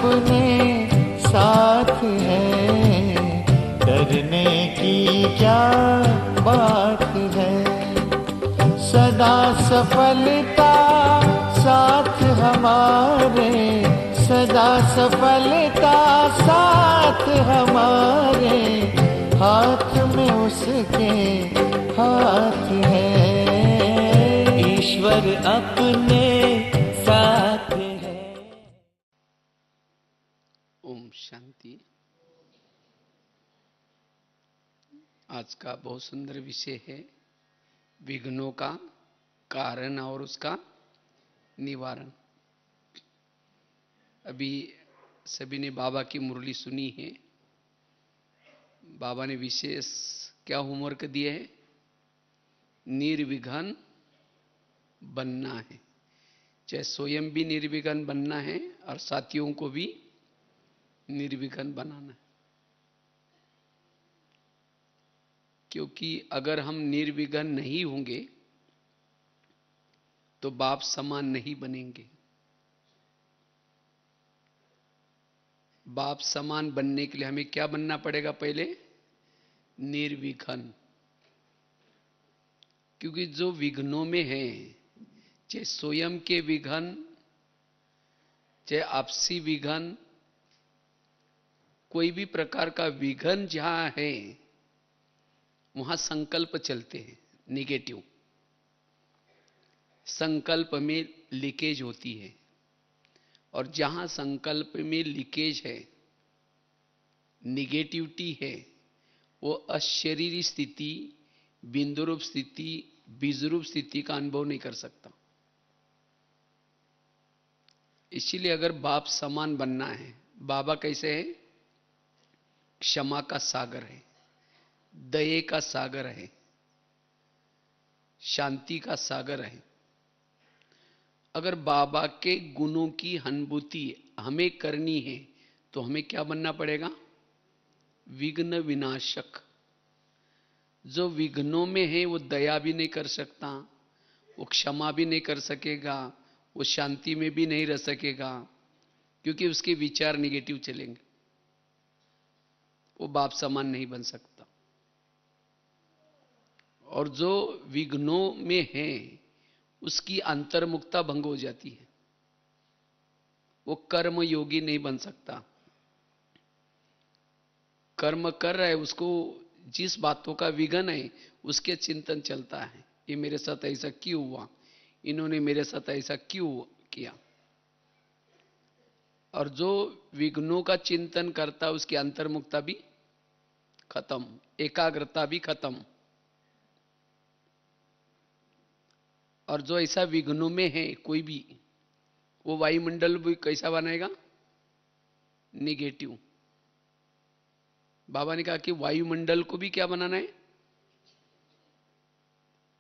अपने साथ है, डरने की क्या बात है। सदा सफलता साथ हमारे, सदा सफलता साथ हमारे, हाथ में उसके हाथ है, ईश्वर अपने साथ है। ओम शांति। आज का बहुत सुंदर विषय है विघ्नों का कारण और उसका निवारण। अभी सभी ने बाबा की मुरली सुनी है। बाबा ने विशेष क्या होमवर्क दिए है? निर्विघ्न बनना है, चाहे स्वयं भी निर्विघ्न बनना है और साथियों को भी निर्विघ्न बनाना है। क्योंकि अगर हम निर्विघ्न नहीं होंगे तो बाप समान नहीं बनेंगे। बाप समान बनने के लिए हमें क्या बनना पड़ेगा? पहले निर्विघ्न। क्योंकि जो विघ्नों में है, चाहे स्वयं के विघ्न, चाहे आपसी विघ्न, कोई भी प्रकार का विघ्न जहां है वहां संकल्प चलते हैं निगेटिव। संकल्प में लीकेज होती है, और जहां संकल्प में लीकेज है, निगेटिविटी है, वो अशरीरी स्थिति, बिंदुरूप स्थिति, बीजरूप स्थिति का अनुभव नहीं कर सकता। इसीलिए अगर बाप समान बनना है, बाबा कैसे है? क्षमा का सागर है, दया का सागर है, शांति का सागर है। अगर बाबा के गुणों की अनुभूति हमें करनी है तो हमें क्या बनना पड़ेगा? विघ्न विनाशक। जो विघ्नों में है वो दया भी नहीं कर सकता, वो क्षमा भी नहीं कर सकेगा, वो शांति में भी नहीं रह सकेगा, क्योंकि उसके विचार निगेटिव चलेंगे। वो बाप समान नहीं बन सकता। और जो विघ्नों में है उसकी अंतर्मुखता भंग हो जाती है, वो कर्म योगी नहीं बन सकता। कर्म कर रहा है, उसको जिस बातों का विघ्न है उसके चिंतन चलता है, ये मेरे साथ ऐसा क्यों हुआ, इन्होंने मेरे साथ ऐसा क्यों किया। और जो विघ्नों का चिंतन करता उसकी अंतर्मुखता भी खत्म, एकाग्रता भी खत्म। और जो ऐसा विघ्नों में है कोई भी, वो वायुमंडल भी कैसा बनाएगा? निगेटिव। बाबा ने कहा कि वायुमंडल को भी क्या बनाना है?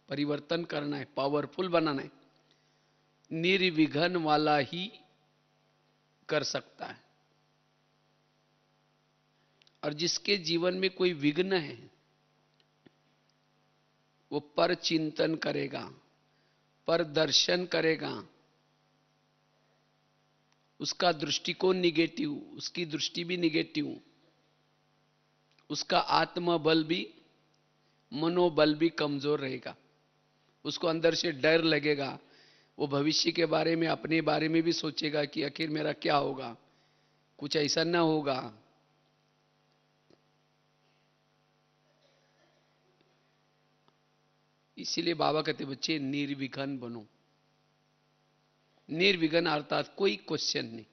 परिवर्तन करना है, पावरफुल बनाना है। निर्विघ्न वाला ही कर सकता है। और जिसके जीवन में कोई विघ्न है वो पर चिंतन करेगा, पर दर्शन करेगा, उसका दृष्टिकोण निगेटिव, उसकी दृष्टि भी निगेटिव, उसका आत्मबल भी, मनोबल भी कमजोर रहेगा। उसको अंदर से डर लगेगा, वो भविष्य के बारे में, अपने बारे में भी सोचेगा कि आखिर मेरा क्या होगा, कुछ ऐसा ना होगा। इसीलिए बाबा कहते बच्चे निर्विघ्न बनो। निर्विघ्न अर्थात कोई क्वेश्चन नहीं,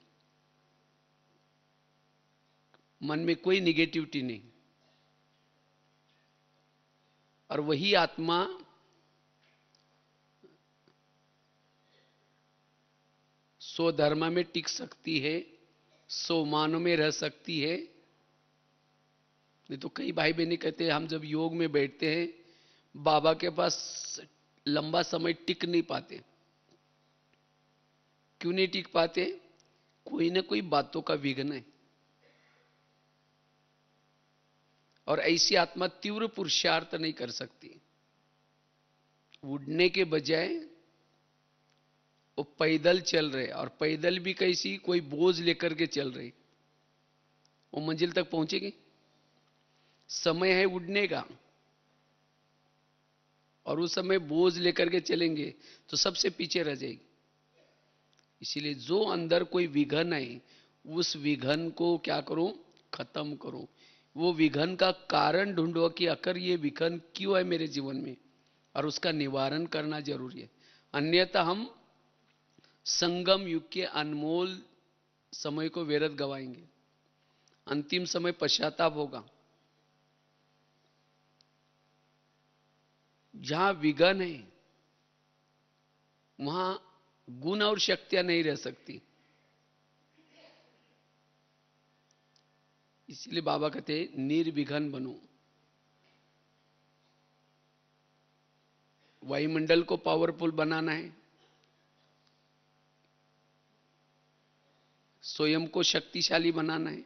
मन में कोई निगेटिविटी नहीं। और वही आत्मा स्वधर्म में टिक सकती है, स्वमानों में रह सकती है। नहीं तो कई भाई बहनें कहते हैं हम जब योग में बैठते हैं बाबा के पास लंबा समय टिक नहीं पाते। क्यों नहीं टिक पाते? कोई ना कोई बातों का विघ्न है। और ऐसी आत्मा तीव्र पुरुषार्थ नहीं कर सकती। उड़ने के बजाय वो पैदल चल रहे, और पैदल भी कैसी, कोई बोझ लेकर के चल रहे, वो मंजिल तक पहुंचेगी? समय है उड़ने का, और उस समय बोझ लेकर के चलेंगे तो सबसे पीछे रह जाएगी। इसीलिए जो अंदर कोई विघन है, उस विघन को क्या करो, खत्म करो। वो विघन का कारण ढूंढो कि आखिर ये विघन क्यों है मेरे जीवन में, और उसका निवारण करना जरूरी है। अन्यथा हम संगम युग के अनमोल समय को व्यर्थ गवाएंगे, अंतिम समय पश्चाताप होगा। जहां विघन है वहां गुण और शक्तियां नहीं रह सकती। इसलिए बाबा कहते हैं निर्विघन बनो। वायुमंडल को पावरफुल बनाना है, स्वयं को शक्तिशाली बनाना है,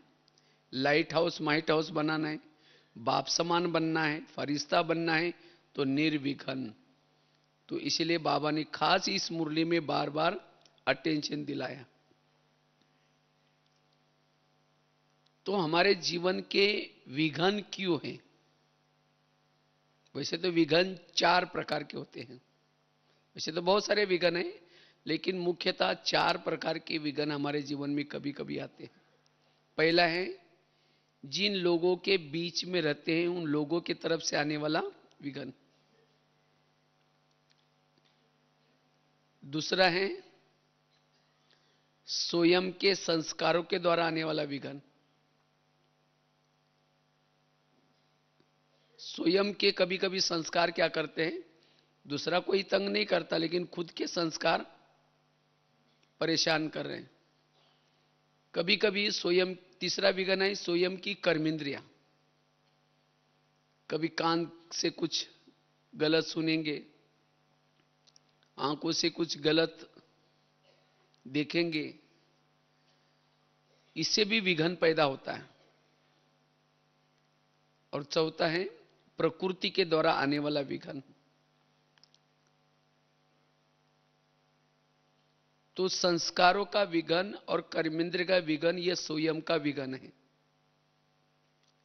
लाइट हाउस माइट हाउस बनाना है, बाप समान बनना है, फरिश्ता बनना है, तो निर्विघन। तो इसलिए बाबा ने खास इस मुरली में बार बार अटेंशन दिलाया। तो हमारे जीवन के विघन क्यों हैं? वैसे तो विघन 4 प्रकार के होते हैं। वैसे तो बहुत सारे विघन हैं, लेकिन मुख्यतः 4 प्रकार के विघन हमारे जीवन में कभी कभी आते हैं। पहला है जिन लोगों के बीच में रहते हैं उन लोगों की तरफ से आने वाला विघन। दूसरा है स्वयं के संस्कारों के द्वारा आने वाला विघन। स्वयं के कभी कभी संस्कार क्या करते हैं, दूसरा कोई तंग नहीं करता, लेकिन खुद के संस्कार परेशान कर रहे हैं। कभी कभी स्वयं, तीसरा विघन है स्वयं की कर्मेंद्रियां। कभी कान से कुछ गलत सुनेंगे, आंखों से कुछ गलत देखेंगे, इससे भी विघन पैदा होता है। और चौथा है प्रकृति के द्वारा आने वाला विघन। तो संस्कारों का विघन और कर्मेंद्र का विघन यह स्वयं का विघन है।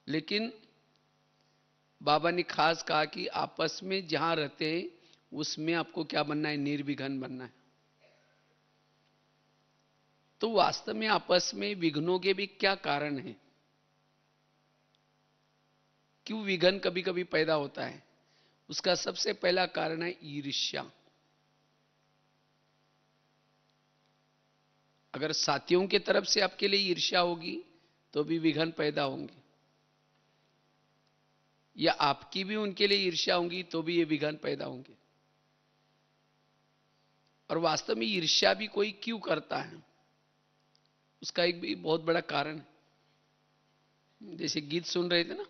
लेकिन बाबा ने खास कहा कि आपस में जहां रहते हैं उसमें आपको क्या बनना है, निर्विघन बनना है। तो वास्तव में आपस में विघ्नों के भी क्या कारण हैं, क्यों विघन कभी कभी पैदा होता है? उसका सबसे पहला कारण है ईर्ष्या। अगर साथियों की तरफ से आपके लिए ईर्ष्या होगी तो भी विघन पैदा होंगे, या आपकी भी उनके लिए ईर्ष्या होगी तो भी ये विघन पैदा होंगे। और वास्तव में ईर्ष्या भी कोई क्यों करता है, उसका एक भी बहुत बड़ा कारण है। जैसे गीत सुन रहे थे ना,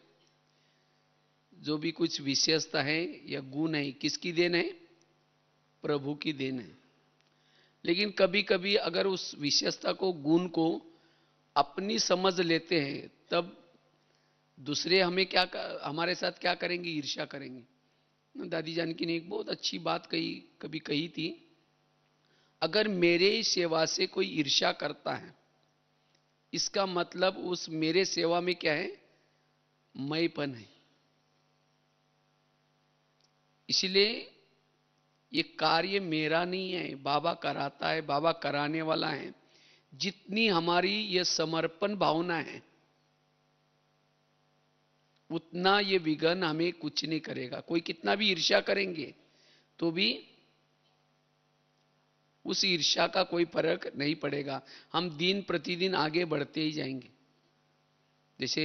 जो भी कुछ विशेषता है या गुण है किसकी देन है, प्रभु की देन है। लेकिन कभी कभी अगर उस विशेषता को, गुण को अपनी समझ लेते हैं, तब दूसरे हमें क्या, हमारे साथ क्या करेंगे, ईर्ष्या करेंगे। दादी जानकी ने एक बहुत अच्छी बात कभी कही थी, अगर मेरे सेवा से कोई ईर्ष्या करता है, इसका मतलब उस मेरे सेवा में क्या है, मैंपन है। इसलिए ये कार्य मेरा नहीं है, बाबा कराता है, बाबा कराने वाला है। जितनी हमारी ये समर्पण भावना है उतना ये विघन हमें कुछ नहीं करेगा। कोई कितना भी ईर्ष्या करेंगे तो भी उस ईर्ष्या का कोई फर्क नहीं पड़ेगा, हम दिन प्रतिदिन आगे बढ़ते ही जाएंगे। जैसे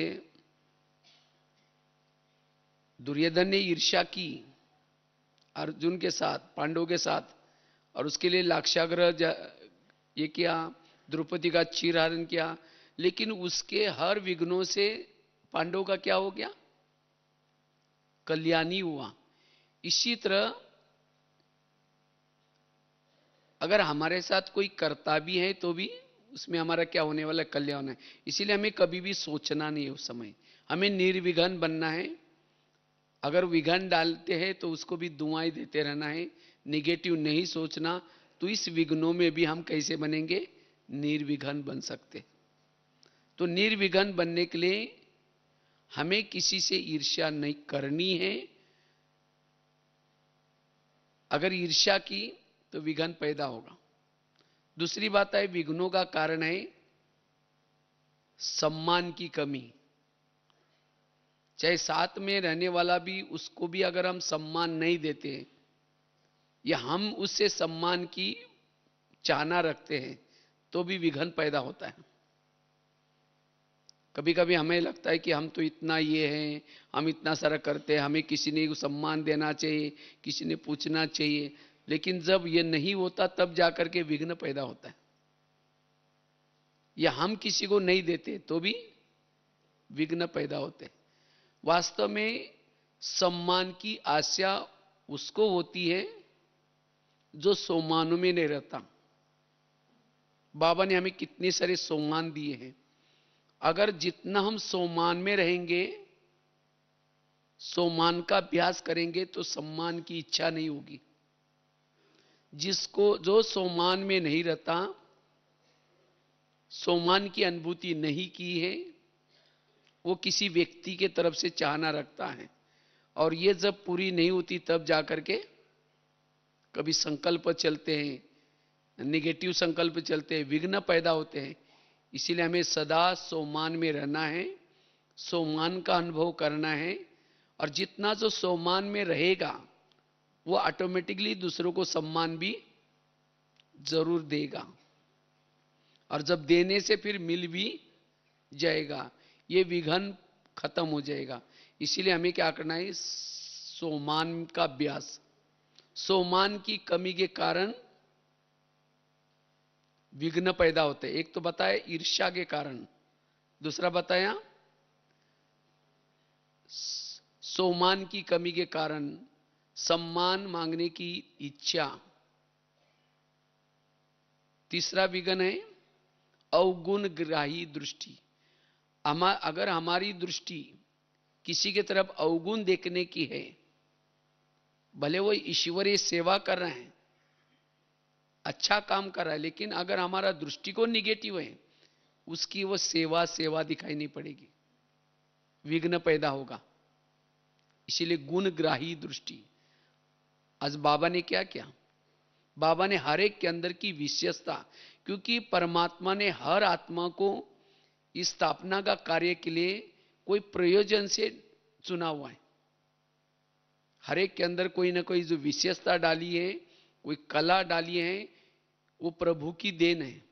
दुर्योधन ने ईर्ष्या की अर्जुन के साथ, पांडवों के साथ, और उसके लिए लाक्षागृह ये किया, द्रौपदी का चीरहरण किया, लेकिन उसके हर विघ्नों से पांडवों का क्या हो गया, कल्याणी हुआ। इसी तरह अगर हमारे साथ कोई करता भी है तो भी उसमें हमारा क्या होने वाला, कल्याण है। इसीलिए हमें कभी भी सोचना नहीं है उस समय, हमें निर्विघन बनना है। अगर विघन डालते हैं तो उसको भी दुआएं देते रहना है, निगेटिव नहीं सोचना, तो इस विघ्नों में भी हम कैसे बनेंगे? निर्विघ्न बन सकते। तो निर्विघ्न बनने के लिए हमें किसी से ईर्ष्या नहीं करनी है। अगर ईर्ष्या की तो विघ्न पैदा होगा। दूसरी बात है, विघ्नों का कारण है सम्मान की कमी। चाहे साथ में रहने वाला भी, उसको भी अगर हम सम्मान नहीं देते या हम उससे सम्मान की चाहना रखते हैं तो भी विघ्न पैदा होता है। कभी कभी हमें लगता है कि हम तो इतना ये हैं, हम इतना सारा करते हैं, हमें किसी ने सम्मान देना चाहिए, किसी ने पूछना चाहिए, लेकिन जब ये नहीं होता तब जाकर के विघ्न पैदा होता है। या हम किसी को नहीं देते तो भी विघ्न पैदा होते हैं। वास्तव में सम्मान की आशा उसको होती है जो सम्मानों में नहीं रहता। बाबा ने हमें कितने सारे सम्मान दिए हैं। अगर जितना हम सम्मान में रहेंगे, सम्मान का अभ्यास करेंगे, तो सम्मान की इच्छा नहीं होगी। जिसको जो सम्मान में नहीं रहता, सम्मान की अनुभूति नहीं की है, वो किसी व्यक्ति के तरफ से चाहना रखता है, और ये जब पूरी नहीं होती तब जाकर के कभी संकल्प चलते हैं, निगेटिव संकल्प चलते हैं, विघ्न पैदा होते हैं। इसीलिए हमें सदा सम्मान में रहना है, सम्मान का अनुभव करना है, और जितना जो सम्मान में रहेगा वो ऑटोमेटिकली दूसरों को सम्मान भी जरूर देगा, और जब देने से फिर मिल भी जाएगा, ये विघ्न खत्म हो जाएगा। इसीलिए हमें क्या करना है? सम्मान का अभ्यास। सम्मान की कमी के कारण विघ्न पैदा होते हैं। एक तो बताया ईर्ष्या के कारण, दूसरा बताया सम्मान की कमी के कारण सम्मान मांगने की इच्छा, तीसरा विघ्न है अवगुण ग्राही दृष्टि। अगर हमारी दृष्टि किसी की तरफ अवगुण देखने की है, भले वो ईश्वरीय सेवा कर रहे हैं, अच्छा काम कर रहा है, लेकिन अगर हमारा दृष्टिकोण निगेटिव है, उसकी वो सेवा दिखाई नहीं पड़ेगी, विघ्न पैदा होगा। इसीलिए गुणग्राही दृष्टि। आज बाबा ने क्या किया? बाबा ने हर एक के अंदर की विशेषता, क्योंकि परमात्मा ने हर आत्मा को इस स्थापना का कार्य के लिए कोई प्रयोजन से चुना हुआ है। हर एक के अंदर कोई ना कोई जो विशेषता डाली है, कोई कला डाली है, वो प्रभु की देन है।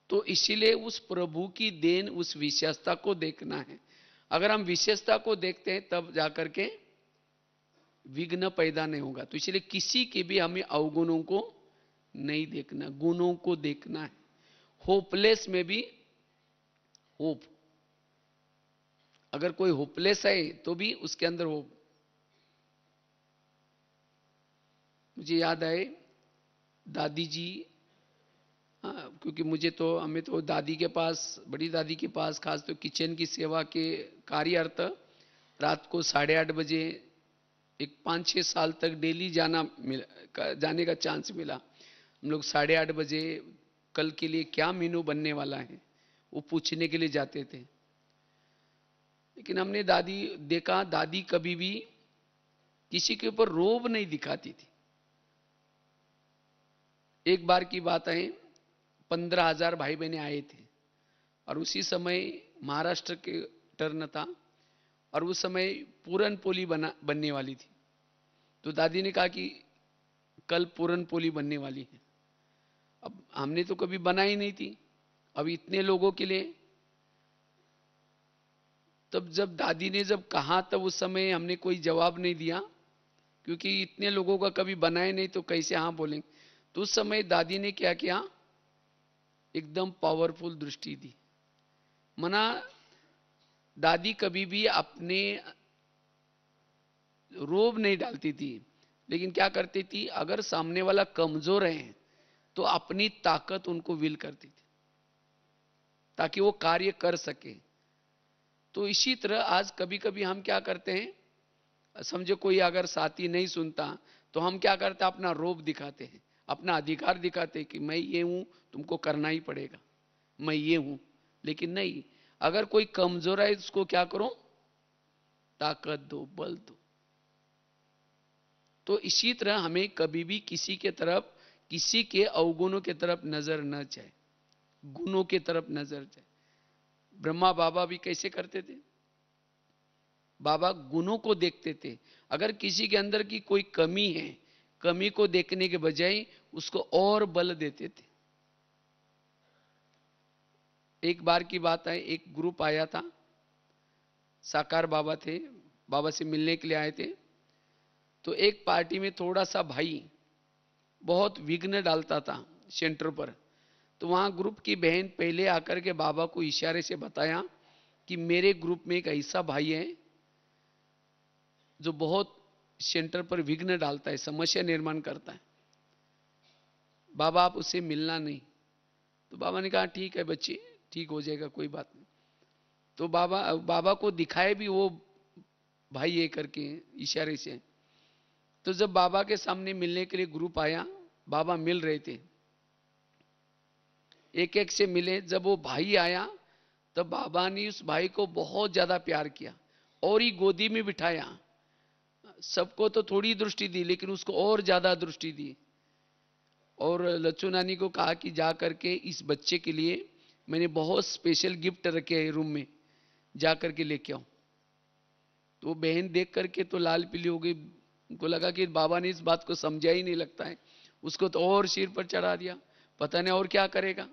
तो इसीलिए उस प्रभु की देन, उस विशेषता को देखना है। अगर हम विशेषता को देखते हैं तब जाकर के विघ्न पैदा नहीं होगा। तो इसलिए किसी के भी हमें अवगुणों को नहीं देखना, गुणों को देखना है। होपलेस में भी होप। अगर कोई होपलेस है तो भी उसके अंदर होप। मुझे याद आए दादी जी, क्योंकि हमें तो दादी के पास, बड़ी दादी के पास खास तो किचन की सेवा के कार्यार्थ रात को 8:30 बजे एक 5-6 साल तक डेली जाने का चांस मिला। हम लोग 8:30 बजे कल के लिए क्या मेनू बनने वाला है वो पूछने के लिए जाते थे। लेकिन हमने देखा दादी कभी भी किसी के ऊपर रोब नहीं दिखाती थी। एक बार की बात है, 15,000 भाई बहनें आए थे, और उसी समय महाराष्ट्र के टर्न था, और उस समय पूरन पोली बनने वाली थी। तो दादी ने कहा कि कल पूरन पोली बनने वाली है। अब हमने तो कभी बनाई नहीं थी, अब इतने लोगों के लिए। तब जब दादी ने कहा, तब उस समय हमने कोई जवाब नहीं दिया, क्योंकि इतने लोगों का कभी बनाए नहीं तो कैसे हाँ बोलेंगे। तो उस समय दादी ने क्या किया? एकदम पावरफुल दृष्टि दी। मना दादी कभी भी अपने रोब नहीं डालती थी, लेकिन क्या करती थी, अगर सामने वाला कमजोर है तो अपनी ताकत उनको विल करती थी ताकि वो कार्य कर सके। तो इसी तरह आज कभी कभी हम क्या करते हैं, समझो कोई अगर साथी नहीं सुनता तो हम क्या करते हैं, अपना रोब दिखाते हैं, अपना अधिकार दिखाते हैं कि मैं ये हूं, तुमको करना ही पड़ेगा, मैं ये हूं। लेकिन नहीं, अगर कोई कमजोर है उसको क्या करो, ताकत दो, बल दो। तो इसी तरह हमें कभी भी किसी के तरफ, किसी के अवगुणों के तरफ नजर न जाए, गुणों के तरफ नजर जाए। ब्रह्मा बाबा भी कैसे करते थे, बाबा गुणों को देखते थे। अगर किसी के अंदर की कोई कमी है, कमी को देखने के बजाय उसको और बल देते थे। एक बार की बात है, एक ग्रुप आया था, साकार बाबा थे, बाबा से मिलने के लिए आए थे। तो एक पार्टी में थोड़ा सा भाई बहुत विघ्न डालता था सेंटर पर। तो वहां ग्रुप की बहन पहले आकर के बाबा को इशारे से बताया कि मेरे ग्रुप में एक ऐसा भाई है जो बहुत सेंटर पर विघ्न डालता है, समस्या निर्माण करता है, बाबा आप उससे मिलना नहीं। तो बाबा ने कहा ठीक है बच्चे, ठीक हो जाएगा, कोई बात नहीं। तो बाबा को दिखाए भी वो भाई ये करके इशारे से। तो जब बाबा के सामने मिलने के लिए ग्रुप आया, बाबा मिल रहे थे, एक एक से मिले। जब वो भाई आया तब बाबा ने उस भाई को बहुत ज्यादा प्यार किया और ही गोदी में बिठाया। सबको तो थोड़ी दृष्टि दी, लेकिन उसको और ज्यादा दृष्टि दी। और लच्छू नानी को कहा कि जा करके इस बच्चे के लिए मैंने बहुत स्पेशल गिफ्ट रखे हैं रूम में, जा करके लेके आओ। तो वो बहन देख करके तो लाल पीली हो गई, उनको लगा कि बाबा ने इस बात को समझा ही नहीं लगता है, उसको तो और सिर पर चढ़ा दिया, पता नहीं और क्या करेगा।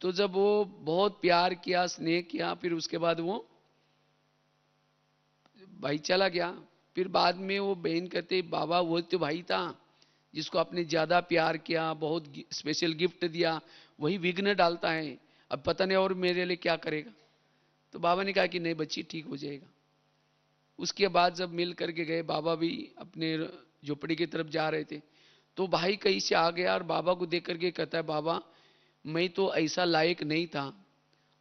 तो जब वो बहुत प्यार किया, स्नेह किया, फिर उसके बाद वो भाई चला गया। फिर बाद में वो बहन कहते बाबा वो तो भाई था जिसको आपने ज्यादा प्यार किया, बहुत स्पेशल गिफ्ट दिया, वही विघ्न डालता है, अब पता नहीं और मेरे लिए क्या करेगा। तो बाबा ने कहा कि नहीं बच्ची, ठीक हो जाएगा। उसके बाद जब मिल करके गए, बाबा भी अपने झोपड़ी की तरफ जा रहे थे, तो भाई कहीं से आ गया और बाबा को देख करके कहता है बाबा मैं तो ऐसा लायक नहीं था,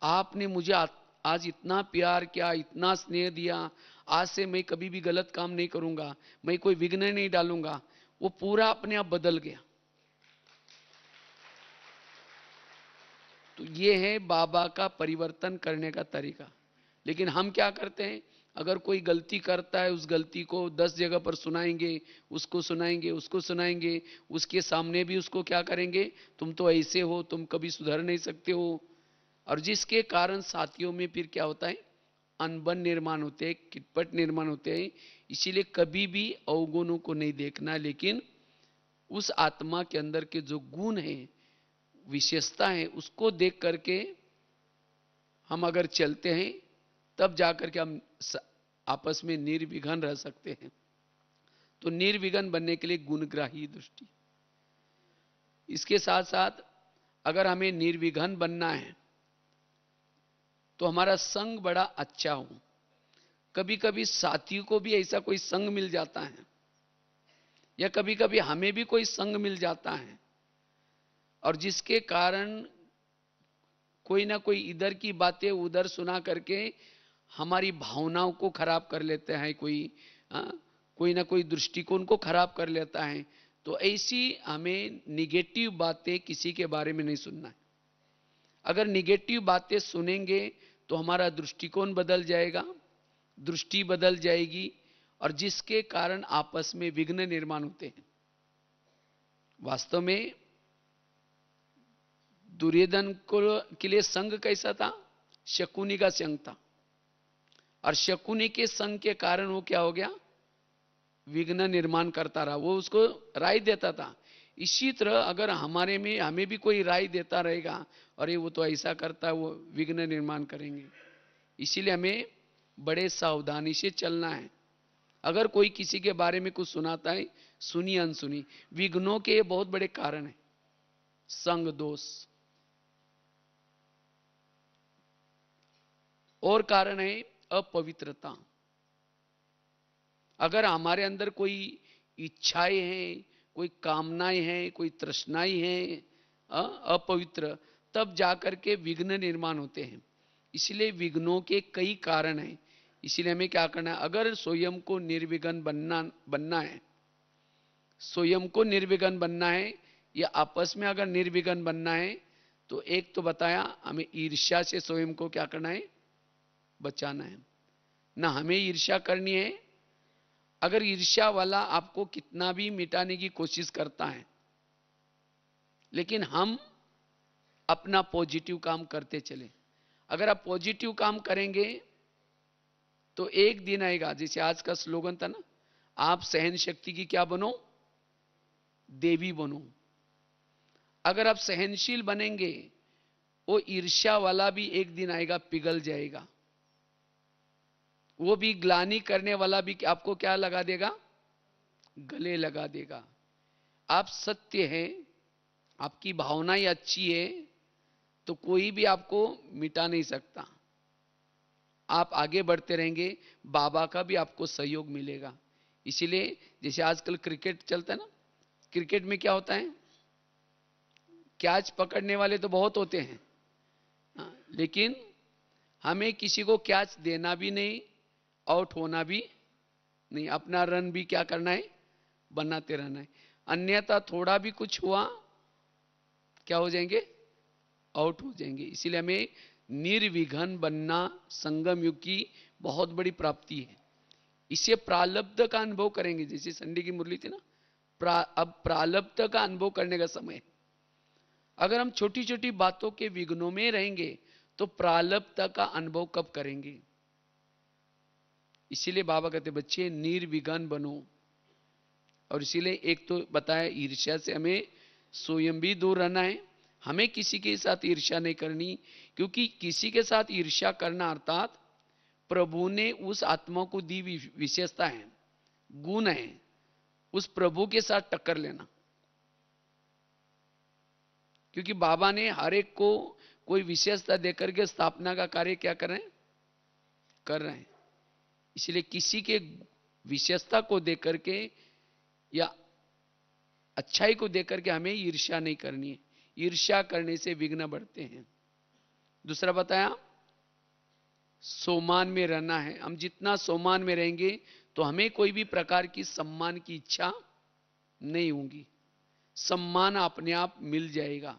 आपने मुझे आज इतना प्यार किया, इतना स्नेह दिया, आज से मैं कभी भी गलत काम नहीं करूंगा, मैं कोई विघ्न नहीं डालूंगा। वो पूरा अपने आप बदल गया। तो ये है बाबा का परिवर्तन करने का तरीका। लेकिन हम क्या करते हैं, अगर कोई गलती करता है उस गलती को 10 जगह पर सुनाएंगे, उसको सुनाएंगे, उसको सुनाएंगे, उसके सामने भी उसको क्या करेंगे, तुम तो ऐसे हो, तुम कभी सुधर नहीं सकते हो। और जिसके कारण साथियों में फिर क्या होता है, अनबन निर्माण होते हैं, किटपट निर्माण होते हैं। इसीलिए कभी भी अवगुणों को नहीं देखना, लेकिन उस आत्मा के अंदर के जो गुण है, विशेषता है, उसको देख करके हम अगर चलते हैं तब जाकर के हम आपस में निर्विघ्न रह सकते हैं। तो निर्विघ्न बनने के लिए गुणग्राही दृष्टि। इसके साथ साथ अगर हमें निर्विघ्न बनना है तो हमारा संग बड़ा अच्छा हो। कभी कभी साथियों को भी ऐसा कोई संग मिल जाता है, या कभी कभी हमें भी कोई संग मिल जाता है, और जिसके कारण कोई ना कोई इधर की बातें उधर सुना करके हमारी भावनाओं को खराब कर लेते हैं, कोई ना कोई दृष्टिकोण को खराब कर लेता है। तो ऐसी हमें निगेटिव बातें किसी के बारे में नहीं सुनना है। अगर निगेटिव बातें सुनेंगे तो हमारा दृष्टिकोण बदल जाएगा, दृष्टि बदल जाएगी, और जिसके कारण आपस में विघ्न निर्माण होते हैं। वास्तव में दुर्योधन को के लिए संग कैसा था, शकुनी का संग था, और शकुनी के संग के कारण वो क्या हो गया, विघ्न निर्माण करता रहा, वो उसको राय देता था। इसी तरह अगर हमारे में हमें भी कोई राय देता रहेगा, अरे वो तो ऐसा करता है, वो विघ्न निर्माण करेंगे। इसीलिए हमें बड़े सावधानी से चलना है। अगर कोई किसी के बारे में कुछ सुनाता है, सुनी अनसुनी, विघ्नों के बहुत बड़े कारण है, संग दोष। और कारण है अपवित्रता। अगर हमारे अंदर कोई इच्छाएं हैं, कोई कामनाएं हैं, कोई तृष्णाएं हैं अपवित्र, तब जाकर के विघ्न निर्माण होते हैं। इसलिए विघ्नों के कई कारण हैं। इसीलिए हमें क्या करना है, अगर स्वयं को निर्विघ्न बनना है, स्वयं को निर्विघ्न बनना है या आपस में अगर निर्विघ्न बनना है, तो एक तो बताया हमें ईर्ष्या से स्वयं को क्या करना है, बचाना है। ना हमें ईर्ष्या करनी है। अगर ईर्ष्या वाला आपको कितना भी मिटाने की कोशिश करता है, लेकिन हम अपना पॉजिटिव काम करते चले। अगर आप पॉजिटिव काम करेंगे तो एक दिन आएगा, जैसे आज का स्लोगन था ना, आप सहन शक्ति की क्या बनो, देवी बनो। अगर आप सहनशील बनेंगे, वो ईर्ष्या वाला भी एक दिन आएगा पिघल जाएगा। वो भी ग्लानि करने वाला भी आपको क्या लगा देगा, गले लगा देगा। आप सत्य हैं, आपकी भावनाएं अच्छी है, तो कोई भी आपको मिटा नहीं सकता। आप आगे बढ़ते रहेंगे, बाबा का भी आपको सहयोग मिलेगा। इसीलिए जैसे आजकल क्रिकेट चलता है ना, क्रिकेट में क्या होता है, कैच पकड़ने वाले तो बहुत होते हैं, लेकिन हमें किसी को कैच देना भी नहीं, आउट होना भी नहीं, अपना रन भी क्या करना है, बनाते रहना है। अन्यथा थोड़ा भी कुछ हुआ, क्या हो जाएंगे, आउट हो जाएंगे। इसीलिए हमें निर्विघ्न बनना संगम युग की बहुत बड़ी प्राप्ति है। इसे प्रारब्ध का अनुभव करेंगे, जैसे संडे की मुरली थी ना, अब प्रारब्ध का अनुभव करने का समय है। अगर हम छोटी छोटी बातों के विघ्नों में रहेंगे तो प्रारब्ध का अनुभव कब करेंगे। इसीलिए बाबा कहते बच्चे निर्विघ्न बनो। और इसीलिए एक तो बताया, ईर्ष्या से हमें स्वयं भी दूर रहना है। हमें किसी के साथ ईर्ष्या नहीं करनी, क्योंकि किसी के साथ ईर्ष्या करना अर्थात प्रभु ने उस आत्मा को दी विशेषता है, गुण है, उस प्रभु के साथ टक्कर लेना। क्योंकि बाबा ने हर एक को कोई विशेषता देकर के स्थापना का कार्य क्या कर रहे हैं। इसलिए किसी के विशेषता को देकर के या अच्छाई को देकर के हमें ईर्ष्या नहीं करनी है। ईर्ष्या करने से विघ्न बढ़ते हैं। दूसरा बताया, सोमान में रहना है। हम जितना सोमान में रहेंगे तो हमें कोई भी प्रकार की सम्मान की इच्छा नहीं होगी, सम्मान अपने आप मिल जाएगा।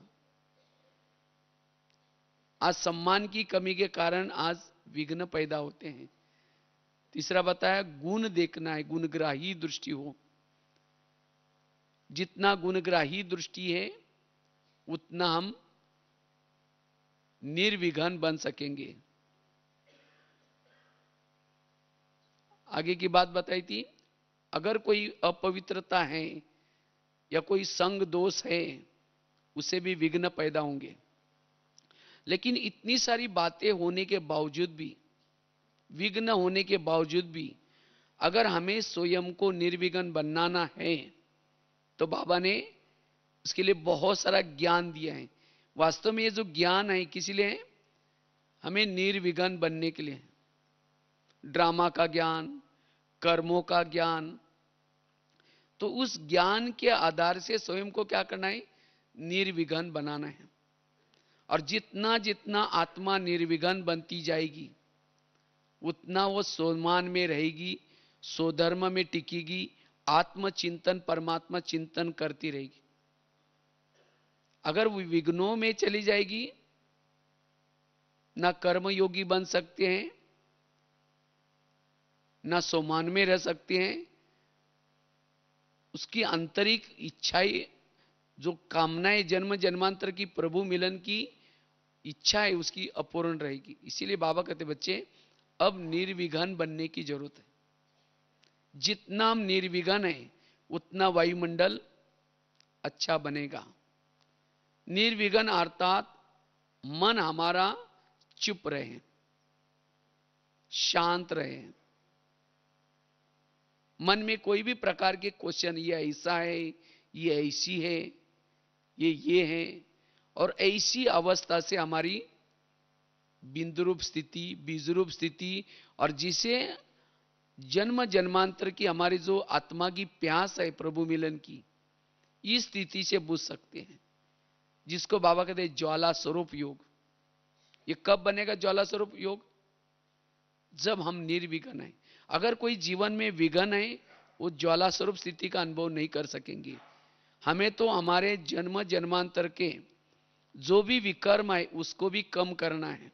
आज सम्मान की कमी के कारण आज विघ्न पैदा होते हैं। तीसरा बताया, गुण देखना है, गुणग्राही दृष्टि हो। जितना गुणग्राही दृष्टि है उतना हम निर्विघ्न बन सकेंगे। आगे की बात बताई थी, अगर कोई अपवित्रता है या कोई संग दोष है, उसे भी विघ्न पैदा होंगे। लेकिन इतनी सारी बातें होने के बावजूद भी, विघ्न होने के बावजूद भी, अगर हमें स्वयं को निर्विघ्न बनाना है तो बाबा ने उसके लिए बहुत सारा ज्ञान दिया है। वास्तव में ये जो ज्ञान है किस लिए है, हमें निर्विघ्न बनने के लिए। ड्रामा का ज्ञान, कर्मों का ज्ञान। तो उस ज्ञान के आधार से स्वयं को क्या करना है, निर्विघ्न बनाना है। और जितना जितना आत्मा निर्विघ्न बनती जाएगी उतना वो सोमान में रहेगी, स्वधर्म में टिकेगी, आत्मचिंतन परमात्मा चिंतन करती रहेगी। अगर वो विघ्नों में चली जाएगी, ना कर्मयोगी बन सकते हैं, ना सोमान में रह सकते हैं। उसकी आंतरिक इच्छाएं, जो कामनाएं जन्म जन्मांतर की प्रभु मिलन की इच्छा है, उसकी अपूर्ण रहेगी। इसीलिए बाबा कहते बच्चे अब निर्विघ्न बनने की जरूरत है। जितना हम निर्विघ्न है उतना वायुमंडल अच्छा बनेगा। निर्विघ्न अर्थात मन हमारा चुप रहे, शांत रहे। मन में कोई भी प्रकार के क्वेश्चन, ये ऐसा है, ये ऐसी है, ये है, और ऐसी अवस्था से हमारी बिंदुरूप स्थिति, बीजरूप स्थिति, और जिसे जन्म जन्मांतर की हमारी जो आत्मा की प्यास है प्रभु मिलन की, इस स्थिति से बुझ सकते हैं, जिसको बाबा कहते हैं ज्वाला स्वरूप योग। ये कब बनेगा ज्वाला स्वरूप योग? जब हम निर्विघ्न हैं। अगर कोई जीवन में विघ्न है, वो ज्वाला स्वरूप स्थिति का अनुभव नहीं कर सकेंगे। हमें तो हमारे जन्म जन्मांतर के जो भी विकर्म है उसको भी कम करना है।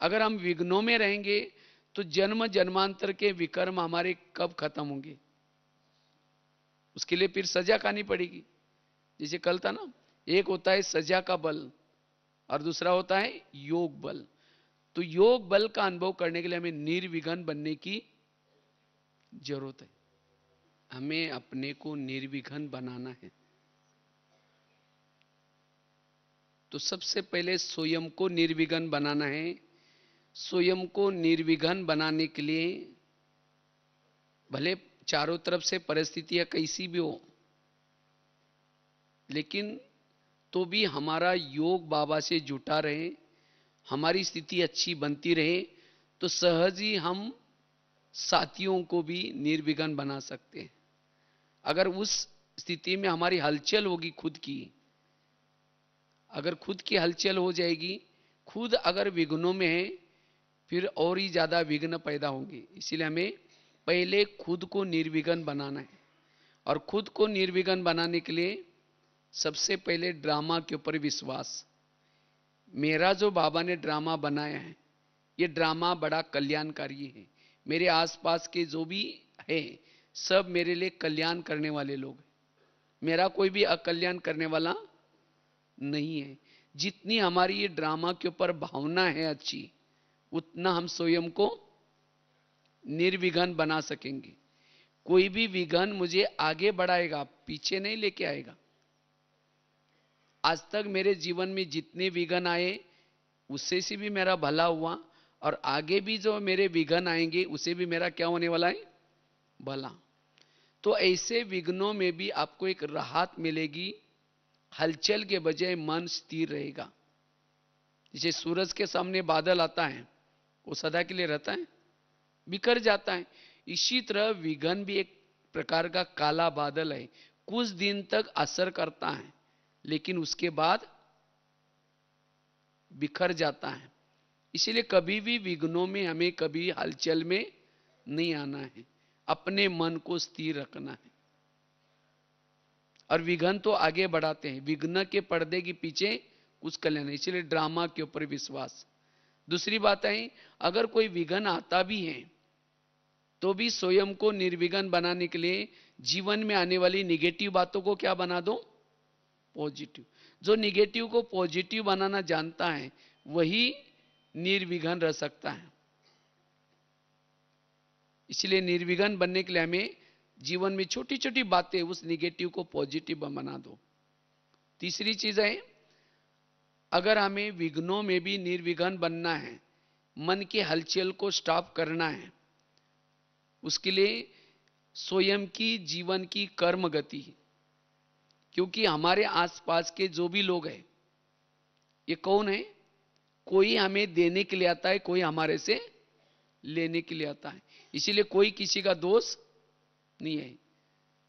अगर हम विघ्नों में रहेंगे तो जन्म जन्मांतर के विकर्म हमारे कब खत्म होंगे? उसके लिए फिर सजा खानी पड़ेगी। जैसे कल था ना, एक होता है सजा का बल और दूसरा होता है योग बल। तो योग बल का अनुभव करने के लिए हमें निर्विघ्न बनने की जरूरत है। हमें अपने को निर्विघ्न बनाना है। तो सबसे पहले स्वयं को निर्विघ्न बनाना है। स्वयं को निर्विघ्न बनाने के लिए भले चारों तरफ से परिस्थितियां कैसी भी हो, लेकिन तो भी हमारा योग बाबा से जुटा रहे, हमारी स्थिति अच्छी बनती रहे, तो सहज ही हम साथियों को भी निर्विघ्न बना सकते हैं। अगर उस स्थिति में हमारी हलचल होगी खुद की, अगर खुद की हलचल हो जाएगी, खुद अगर विघ्नों में है, फिर और ही ज्यादा विघ्न पैदा होंगे। इसीलिए हमें पहले खुद को निर्विघ्न बनाना है। और खुद को निर्विघ्न बनाने के लिए सबसे पहले ड्रामा के ऊपर विश्वास। मेरा जो बाबा ने ड्रामा बनाया है, ये ड्रामा बड़ा कल्याणकारी है। मेरे आसपास के जो भी है सब मेरे लिए कल्याण करने वाले लोग हैं। मेरा कोई भी अकल्याण करने वाला नहीं है। जितनी हमारी ये ड्रामा के ऊपर भावना है अच्छी, उतना हम स्वयं को निर्विघ्न बना सकेंगे। कोई भी विघ्न मुझे आगे बढ़ाएगा, पीछे नहीं लेके आएगा। आज तक मेरे जीवन में जितने विघ्न आए उससे से भी मेरा भला हुआ, और आगे भी जो मेरे विघ्न आएंगे उसे भी मेरा क्या होने वाला है? भला। तो ऐसे विघ्नों में भी आपको एक राहत मिलेगी। हलचल के बजाय मन स्थिर रहेगा। जैसे सूरज के सामने बादल आता है, वो सदा के लिए रहता है? बिखर जाता है। इसी तरह विघ्न भी एक प्रकार का काला बादल है, कुछ दिन तक असर करता है लेकिन उसके बाद बिखर जाता है। इसलिए कभी भी विघ्नों में हमें कभी हलचल में नहीं आना है, अपने मन को स्थिर रखना है। और विघ्न तो आगे बढ़ाते हैं, विघ्न के पर्दे के पीछे कुछ कल्याण है। इसलिए ड्रामा के ऊपर विश्वास। दूसरी बात है, अगर कोई विघ्न आता भी है तो भी स्वयं को निर्विघ्न बनाने के लिए जीवन में आने वाली निगेटिव बातों को क्या बना दो? पॉजिटिव। जो निगेटिव को पॉजिटिव बनाना जानता है वही निर्विघ्न रह सकता है। इसलिए निर्विघ्न बनने के लिए हमें जीवन में छोटी छोटी बातें उस निगेटिव को पॉजिटिव बना दो। तीसरी चीज है, अगर हमें विघ्नों में भी निर्विघ्न बनना है, मन के हलचल को स्टॉप करना है, उसके लिए स्वयं की जीवन की कर्म गति। क्योंकि हमारे आसपास के जो भी लोग हैं, ये कौन है? कोई हमें देने के लिए आता है, कोई हमारे से लेने के लिए आता है। इसीलिए कोई किसी का दोस्त नहीं है।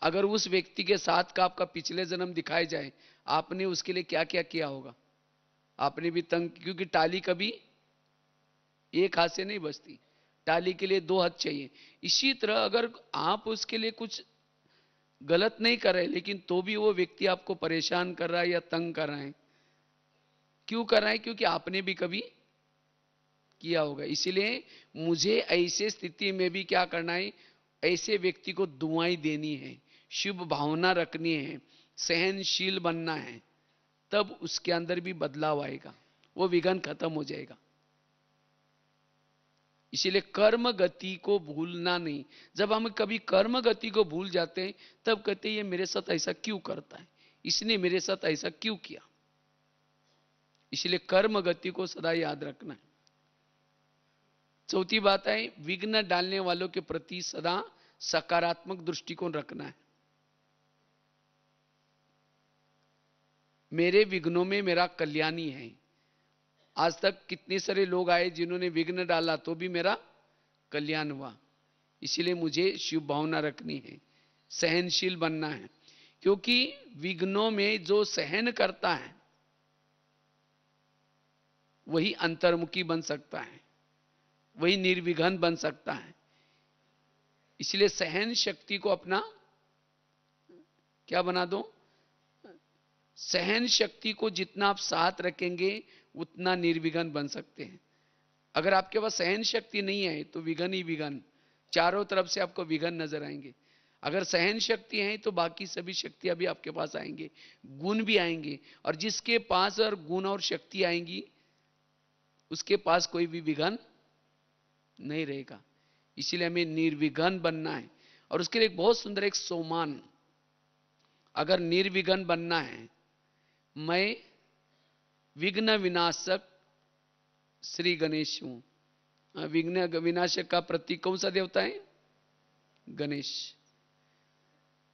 अगर उस व्यक्ति के साथ का आपका पिछले जन्म दिखाया जाए, आपने उसके लिए क्या क्या किया होगा? आपने भी तंग, क्योंकि टाली कभी एक हाथ से नहीं बजती, टाली के लिए दो हाथ चाहिए। इसी तरह अगर आप उसके लिए कुछ गलत नहीं कर रहे, लेकिन तो भी वो व्यक्ति आपको परेशान कर रहा है या तंग कर रहा है, क्यों कर रहा है? क्योंकि आपने भी कभी किया होगा। इसीलिए मुझे ऐसे स्थिति में भी क्या करना है? ऐसे व्यक्ति को दुआएं देनी है, शुभ भावना रखनी है, सहनशील बनना है, तब उसके अंदर भी बदलाव आएगा, वो विघ्न खत्म हो जाएगा। इसीलिए कर्म गति को भूलना नहीं। जब हम कभी कर्म गति को भूल जाते हैं तब कहते हैं ये मेरे साथ ऐसा क्यों करता है, इसने मेरे साथ ऐसा क्यों किया। इसलिए कर्म गति को सदा याद रखना है। चौथी बात है, विघ्न डालने वालों के प्रति सदा सकारात्मक दृष्टिकोण रखना है। मेरे विघ्नों में मेरा कल्याणी है। आज तक कितने सारे लोग आए जिन्होंने विघ्न डाला तो भी मेरा कल्याण हुआ। इसीलिए मुझे शुभ भावना रखनी है, सहनशील बनना है। क्योंकि विघ्नों में जो सहन करता है वही अंतर्मुखी बन सकता है, वही निर्विघ्न बन सकता है। इसलिए सहन शक्ति को अपना क्या बना दो, सहन शक्ति को जितना आप साथ रखेंगे उतना निर्विघ्न बन सकते हैं। अगर आपके पास सहन शक्ति नहीं है तो विघ्न ही विघ्न, चारों तरफ से आपको विघ्न नजर आएंगे। अगर सहन शक्ति है तो बाकी सभी शक्तियां भी आपके पास आएंगे, गुण भी आएंगे, और जिसके पास और गुण और शक्ति आएंगी उसके पास कोई भी विघ्न नहीं रहेगा। इसीलिए हमें निर्विघ्न बनना है। और उसके लिए बहुत सुंदर एक सोमान, अगर निर्विघ्न बनना है, मैं विघ्न विनाशक श्री गणेश हूं। विघ्न विनाशक का प्रतीक कौन सा देवता है? गणेश।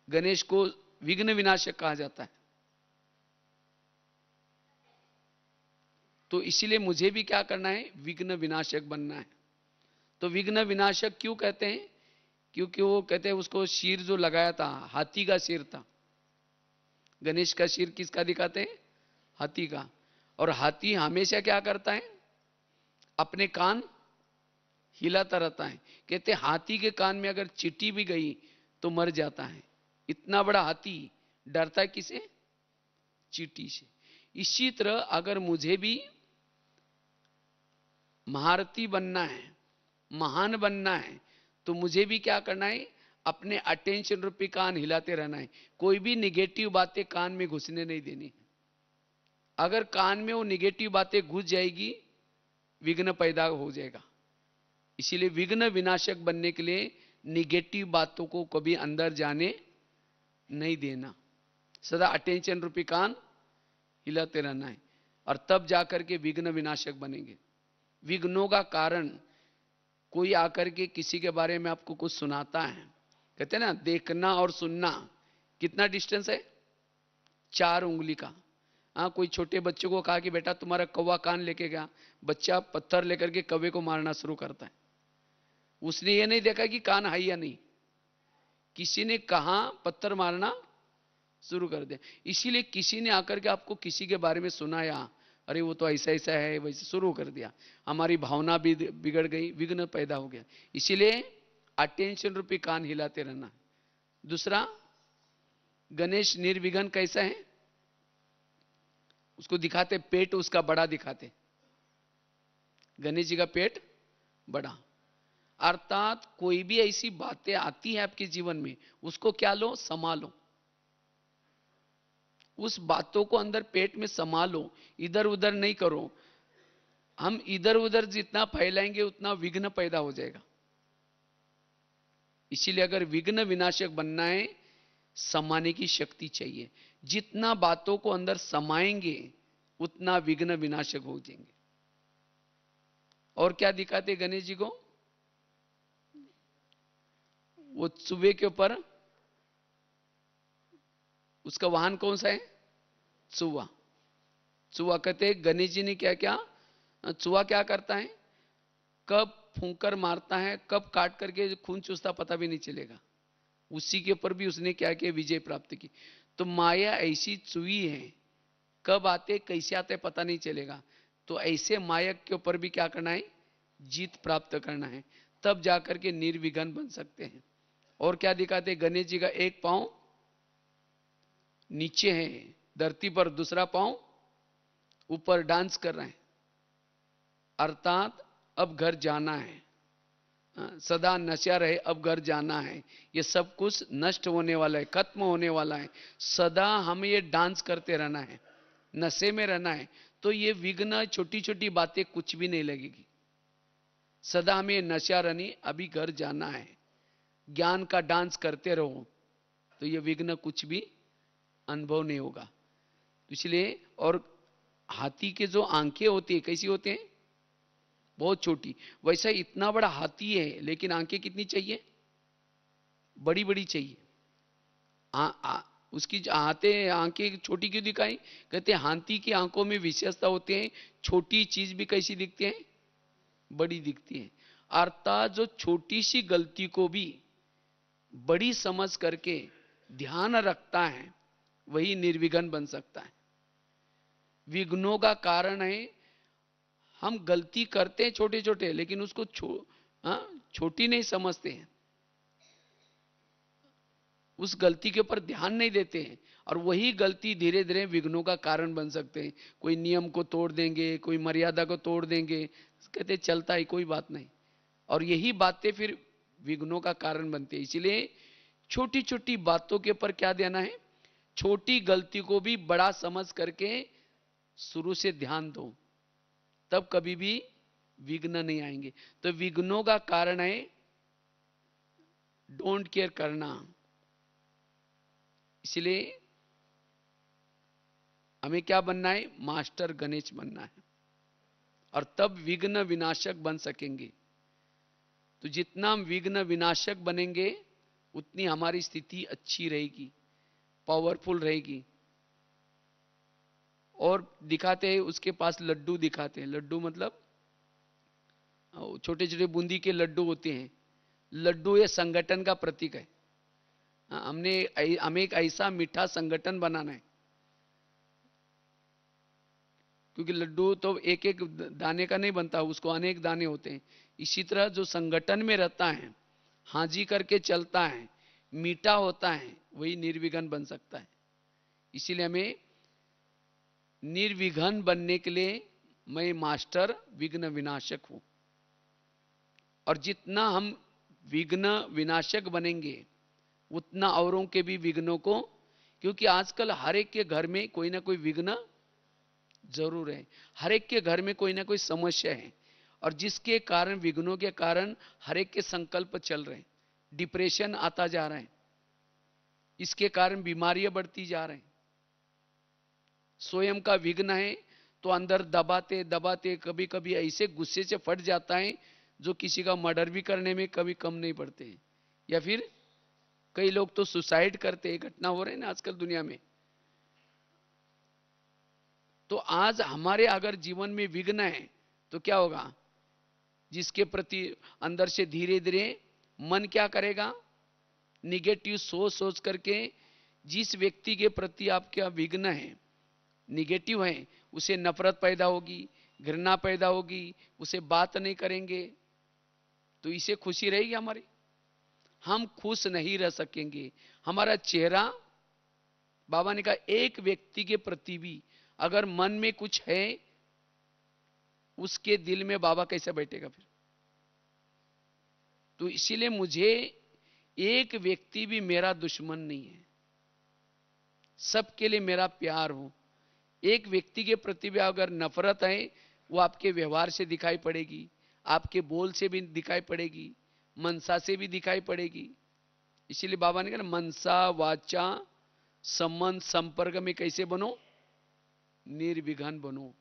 गणेश को विघ्न विनाशक कहा जाता है। तो इसीलिए मुझे भी क्या करना है, विघ्न विनाशक बनना है। तो विघ्न विनाशक क्यों कहते हैं? क्योंकि वो कहते हैं उसको शीर जो लगाया था हाथी का शीर था। गणेश का शीर किसका दिखाते हैं? हाथी का। और हाथी हमेशा क्या करता है? अपने कान हिलाता रहता है। कहते हाथी के कान में अगर चींटी भी गई तो मर जाता है। इतना बड़ा हाथी डरता है किसे? चींटी से। इसी तरह अगर मुझे भी महारथी बनना है, महान बनना है, तो मुझे भी क्या करना है? अपने अटेंशन रूपी कान हिलाते रहना है। कोई भी निगेटिव बातें कान में घुसने नहीं देनी। अगर कान में वो निगेटिव बातें घुस जाएगी, विघ्न पैदा हो जाएगा। इसीलिए विघ्न विनाशक बनने के लिए निगेटिव बातों को कभी अंदर जाने नहीं देना। सदा अटेंशन रूपी कान हिलाते रहना है, और तब जाकर के विघ्न विनाशक बनेंगे। विघ्नों का कारण, कोई आकर के किसी के बारे में आपको कुछ सुनाता है, कहते हैं ना देखना और सुनना कितना डिस्टेंस है? 4 उंगली का। हाँ, कोई छोटे बच्चे को कहा कि बेटा तुम्हारा कौवा कान लेके गया, बच्चा पत्थर लेकर के कौवे को मारना शुरू करता है। उसने ये नहीं देखा कि कान है या नहीं, किसी ने कहा पत्थर मारना शुरू कर दिया। इसीलिए किसी ने आकर के आपको किसी के बारे में सुनाया, अरे वो तो ऐसा ऐसा है, वैसे शुरू कर दिया, हमारी भावना भी बिगड़ गई, विघ्न पैदा हो गया। इसीलिए अटेंशन रूपी कान हिलाते रहना। दूसरा, गणेश निर्विघ्न कैसा है? उसको दिखाते पेट उसका बड़ा दिखाते। गणेश जी का पेट बड़ा, अर्थात कोई भी ऐसी बातें आती है आपके जीवन में, उसको क्या लो? संभालो। उस बातों को अंदर पेट में संभालो, इधर उधर नहीं करो। हम इधर उधर जितना फैलाएंगे उतना विघ्न पैदा हो जाएगा। इसीलिए अगर विघ्न विनाशक बनना है, समाने की शक्ति चाहिए। जितना बातों को अंदर समाएंगे उतना विघ्न विनाशक हो जाएंगे। और क्या दिखाते गणेश जी को? वो चूहे के ऊपर, उसका वाहन कौन सा है? चूहा। चूहा कहते हैं गणेश जी ने क्या क्या, चूहा क्या करता है? कब फूंकर मारता है, कब काट करके खून चूसता पता भी नहीं चलेगा। उसी के ऊपर भी उसने क्या किया? विजय प्राप्त की। तो माया ऐसी चूही है, कब आते कैसे आते पता नहीं चलेगा। तो ऐसे मायक के ऊपर भी क्या करना है? जीत प्राप्त करना है, तब जाकर के निर्विघ्न बन सकते हैं। और क्या दिखाते? गणेश जी का एक पांव नीचे है धरती पर, दूसरा पांव ऊपर डांस कर रहे हैं। अर्थात अब घर जाना है, सदा नशा रहे, अब घर जाना है। ये सब कुछ नष्ट होने वाला है, खत्म होने वाला है। सदा हमें ये डांस करते रहना है, नशे में रहना है। तो ये विघ्न, छोटी छोटी बातें कुछ भी नहीं लगेगी। सदा हमें नशा रहनी, अभी घर जाना है, ज्ञान का डांस करते रहो, तो ये विघ्न कुछ भी अनुभव नहीं होगा। इसलिए, और हाथी के जो आंखें होती है कैसी होती हैं? बहुत छोटी। वैसा इतना बड़ा हाथी है लेकिन आंखें कितनी चाहिए? बड़ी बड़ी चाहिए। उसकी आंखें छोटी क्यों दिखाई? कहते हैं हाथी की आंखों में विशेषता होती है, छोटी चीज भी कैसी दिखती है? बड़ी दिखती है। अर्थात जो छोटी सी गलती को भी बड़ी समझ करके ध्यान रखता है वही निर्विघ्न बन सकता है। विघ्नों का कारण है हम गलती करते हैं छोटे छोटे, लेकिन उसको छोटी नहीं समझते हैं, उस गलती के ऊपर ध्यान नहीं देते हैं, और वही गलती धीरे धीरे विघ्नों का कारण बन सकते हैं। कोई नियम को तोड़ देंगे, कोई मर्यादा को तोड़ देंगे, कहते चलता ही कोई बात नहीं, और यही बातें फिर विघ्नों का कारण बनती है। इसलिए छोटी छोटी बातों के ऊपर क्या देना है, छोटी गलती को भी बड़ा समझ करके शुरू से ध्यान दो, तब कभी भी विघ्न नहीं आएंगे। तो विघ्नों का कारण है डोंट केयर करना। इसलिए हमें क्या बनना है, मास्टर गणेश बनना है, और तब विघ्न विनाशक बन सकेंगे। तो जितना हम विघ्न विनाशक बनेंगे उतनी हमारी स्थिति अच्छी रहेगी, पावरफुल रहेगी। और दिखाते हैं उसके पास लड्डू दिखाते हैं, लड्डू मतलब छोटे छोटे बूंदी के लड्डू होते हैं। लड्डू ये संगठन का प्रतीक है। हमें एक ऐसा मीठा संगठन बनाना है, क्योंकि लड्डू तो एक एक दाने का नहीं बनता, उसको अनेक दाने होते हैं। इसी तरह जो संगठन में रहता है, हाजी करके चलता है, मीठा होता है, वही निर्विघ्न बन सकता है। इसीलिए हमें निर्विघ्न बनने के लिए मैं मास्टर विघ्न विनाशक हूं, और जितना हम विघ्न विनाशक बनेंगे उतना औरों के भी विघ्नों को, क्योंकि आजकल हर एक के घर में कोई ना कोई विघ्न जरूर है, हर एक के घर में कोई ना कोई समस्या है, और जिसके कारण, विघ्नों के कारण हर एक के संकल्प चल रहे हैं, डिप्रेशन आता जा रहा है, इसके कारण बीमारियां बढ़ती जा रही हैं। स्वयं का विघ्न है तो अंदर दबाते दबाते कभी कभी ऐसे गुस्से से फट जाता है जो किसी का मर्डर भी करने में कभी कम नहीं पड़ते हैं, या फिर कई लोग तो सुसाइड करते हैं, घटना हो रही है ना आजकल दुनिया में। तो आज हमारे अगर जीवन में विघ्न है तो क्या होगा, जिसके प्रति अंदर से धीरे धीरे मन क्या करेगा, निगेटिव सोच सोच करके जिस व्यक्ति के प्रति आपका विघ्न है, निगेटिव है, उसे नफरत पैदा होगी, घृणा पैदा होगी, उसे बात नहीं करेंगे, तो इसे खुशी रहेगी हमारी, हम खुश नहीं रह सकेंगे। हमारा चेहरा, बाबा ने कहा एक व्यक्ति के प्रति भी अगर मन में कुछ है, उसके दिल में बाबा कैसे बैठेगा फिर। तो इसीलिए मुझे एक व्यक्ति भी मेरा दुश्मन नहीं है, सबके लिए मेरा प्यार हो। एक व्यक्ति के प्रति भी अगर नफरत है, वो आपके व्यवहार से दिखाई पड़ेगी, आपके बोल से भी दिखाई पड़ेगी, मनसा से भी दिखाई पड़ेगी। इसीलिए बाबा ने कहा मनसा वाचा संबंध संपर्क में कैसे बनो, निर्विघ्न बनो,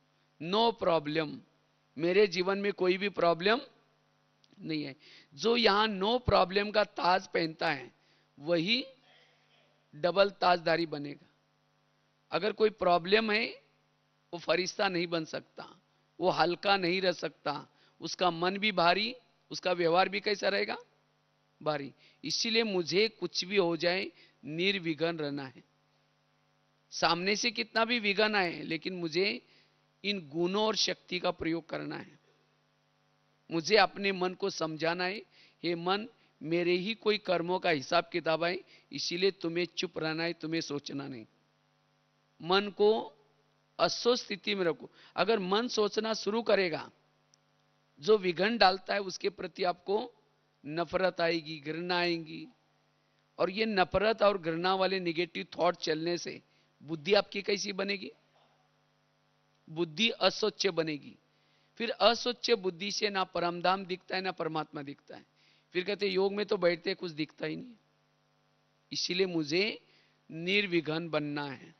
नो प्रॉब्लम। मेरे जीवन में कोई भी प्रॉब्लम नहीं है। जो यहां नो प्रॉब्लम का ताज पहनता है वही डबल ताजदारी बनेगा। अगर कोई प्रॉब्लम है, वो फरिश्ता नहीं बन सकता, वो हल्का नहीं रह सकता, उसका मन भी भारी, उसका व्यवहार भी कैसा रहेगा, भारी। इसीलिए मुझे कुछ भी हो जाए निर्विघ्न रहना है। सामने से कितना भी विघ्न आए, लेकिन मुझे इन गुणों और शक्ति का प्रयोग करना है। मुझे अपने मन को समझाना है, हे मन, मेरे ही कोई कर्मों का हिसाब किताब है, इसीलिए तुम्हें चुप रहना है, तुम्हें सोचना नहीं। मन को अस्वस्थ स्थिति में रखो। अगर मन सोचना शुरू करेगा, जो विघ्न डालता है उसके प्रति आपको नफरत आएगी, घृणा आएगी, और ये नफरत और घृणा वाले निगेटिव थॉट चलने से बुद्धि आपकी कैसी बनेगी, बुद्धि अस्वच्छ बनेगी। फिर अस्वच्छ बुद्धि से ना परमधाम दिखता है, ना परमात्मा दिखता है। फिर कहते योग में तो बैठते कुछ दिखता ही नहीं। इसीलिए मुझे निर्विघ्न बनना है।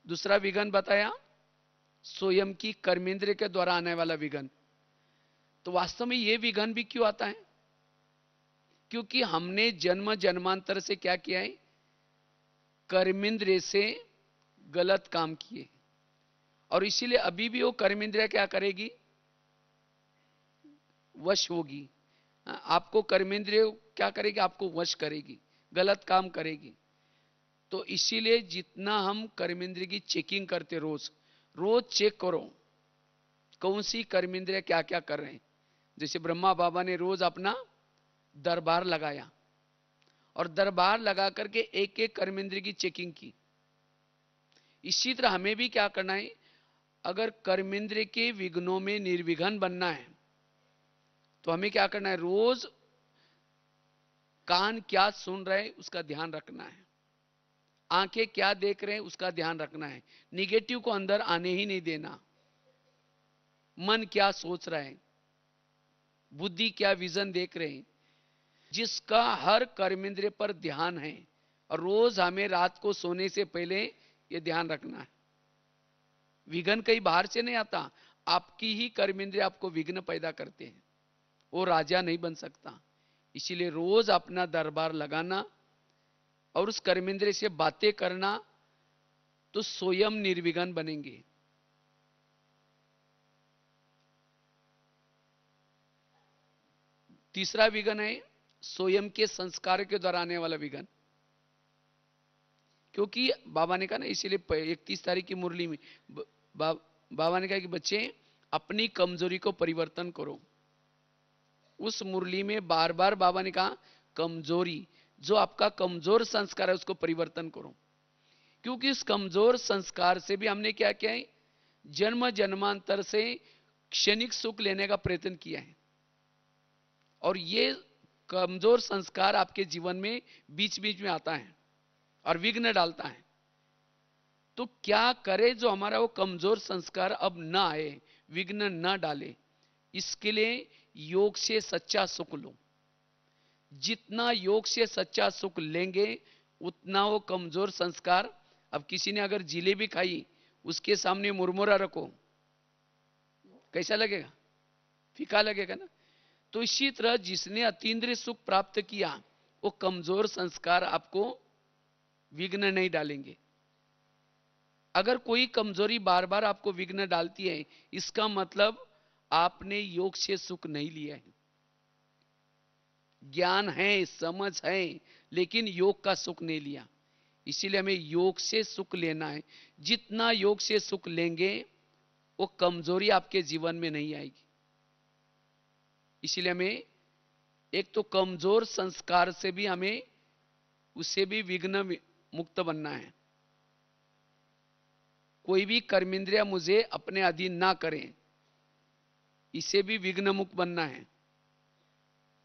दूसरा विघ्न बताया, स्वयं की कर्मेंद्र के द्वारा आने वाला विघ्न। तो वास्तव में यह विघ्न भी क्यों आता है, क्योंकि हमने जन्म जन्मांतर से क्या किया है, कर्मेंद्र से गलत काम किए, और इसीलिए अभी भी वो कर्मेंद्रिया क्या करेगी, वश होगी। आपको कर्मेंद्रिय क्या करेगी, आपको वश करेगी, गलत काम करेगी। तो इसीलिए जितना हम कर्मेंद्रिय की चेकिंग करते, रोज रोज चेक करो कौन सी कर्मेंद्रिय क्या क्या कर रहे हैं। जैसे ब्रह्मा बाबा ने रोज अपना दरबार लगाया और दरबार लगा करके एक एक कर्मेंद्रिय की चेकिंग की। इसी तरह हमें भी क्या करना है, अगर कर्मेंद्रिय के विघ्नों में निर्विघ्न बनना है तो हमें क्या करना है, रोज कान क्या सुन रहे हैं उसका ध्यान रखना है, आंखें क्या देख रहे हैं उसका ध्यान रखना है, निगेटिव को अंदर आने ही नहीं देना, मन क्या सोच रहा है, बुद्धि क्या विजन देख रहे हैं, जिसका हर कर्मेंद्रिय पर ध्यान है। और रोज हमें रात को सोने से पहले यह ध्यान रखना है, विघ्न कहीं बाहर से नहीं आता, आपकी ही कर्मेंद्रिय आपको विघ्न पैदा करते हैं, वो राजा नहीं बन सकता। इसीलिए रोज अपना दरबार लगाना और उस कर्मेंद्रिय से बातें करना तो स्वयं निर्विघ्न बनेंगे। तीसरा विघ्न है स्वयं के संस्कार के द्वारा आने वाला विघ्न। क्योंकि बाबा ने कहा ना, इसीलिए 31 तारीख की मुरली में बाबा ने कहा कि बच्चे अपनी कमजोरी को परिवर्तन करो। उस मुरली में बार बार बाबा ने कहा कमजोरी, जो आपका कमजोर संस्कार है उसको परिवर्तन करो। क्योंकि इस कमजोर संस्कार से भी हमने क्या किया है, जन्म जन्मांतर से क्षणिक सुख लेने का प्रयत्न किया है, और ये कमजोर संस्कार आपके जीवन में बीच बीच में आता है और विघ्न डालता है। तो क्या करे जो हमारा वो कमजोर संस्कार अब ना आए, विघ्न ना डाले, इसके लिए योग से सच्चा सुख लो। जितना योग से सच्चा सुख लेंगे उतना वो कमजोर संस्कार, अब किसी ने अगर जिलेबी खाई उसके सामने मुरमुरा रखो, कैसा लगेगा, फीका लगेगा ना। तो इसी तरह जिसने अतीन्द्रिय सुख प्राप्त किया वो कमजोर संस्कार आपको विघ्न नहीं डालेंगे। अगर कोई कमजोरी बार बार आपको विघ्न डालती है, इसका मतलब आपने योग से सुख नहीं लिया है। ज्ञान है, समझ है, लेकिन योग का सुख नहीं लिया। इसीलिए हमें योग से सुख लेना है। जितना योग से सुख लेंगे वो कमजोरी आपके जीवन में नहीं आएगी। इसीलिए हमें एक तो कमजोर संस्कार से भी हमें उससे भी विघ्न मुक्त बनना है। कोई भी कर्मेंद्रिय मुझे अपने अधीन ना करें, इसे भी विघ्न मुक्त बनना है।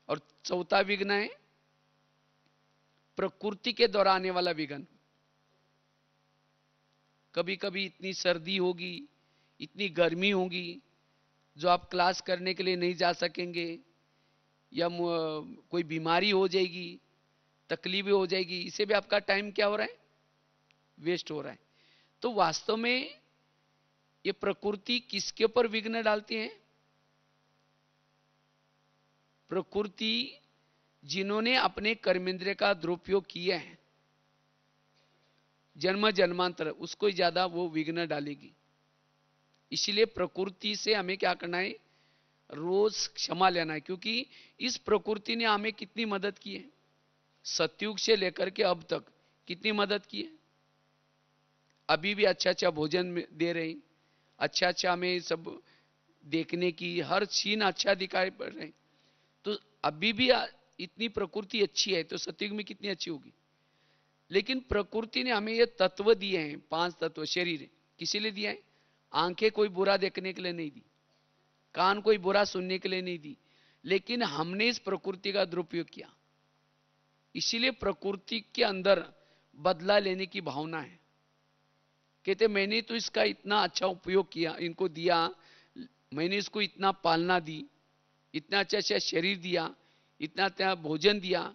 और चौथा विघ्न है प्रकृति के द्वारा आने वाला विघ्न। कभी कभी इतनी सर्दी होगी, इतनी गर्मी होगी, जो आप क्लास करने के लिए नहीं जा सकेंगे, या कोई बीमारी हो जाएगी, तकलीफें हो जाएगी, इसे भी आपका टाइम क्या हो रहा है, वेस्ट हो रहा है। तो वास्तव में ये प्रकृति किसके ऊपर विघ्न डालती है? प्रकृति जिन्होंने अपने कर्मेंद्रिय का दुरुपयोग किया है जन्म जन्मांतर, उसको ज्यादा वो विघ्न डालेगी। इसलिए प्रकृति से हमें क्या करना है, रोज क्षमा लेना है। क्योंकि इस प्रकृति ने हमें कितनी मदद की है, सतयुग से लेकर के अब तक कितनी मदद की है। अभी भी अच्छा अच्छा भोजन दे रहे हैं, अच्छा अच्छा हमें सब देखने की हर चीज अच्छा दिखाई पड़ रहे हैं। तो अभी भी इतनी प्रकृति अच्छी है तो सतयुग में कितनी अच्छी होगी। लेकिन प्रकृति ने हमें ये तत्व दिए हैं, 5 तत्व शरीर, किसी लिए दिया है? आंखें कोई बुरा देखने के लिए नहीं दी, कान कोई बुरा सुनने के लिए नहीं दी, लेकिन हमने इस प्रकृति का दुरुपयोग किया। इसीलिए प्रकृति के अंदर बदला लेने की भावना है। कहते मैंने तो इसका इतना अच्छा उपयोग किया, इनको दिया, मैंने इसको इतना पालना दी, इतना अच्छा अच्छा शरीर दिया, इतना अच्छा भोजन दिया,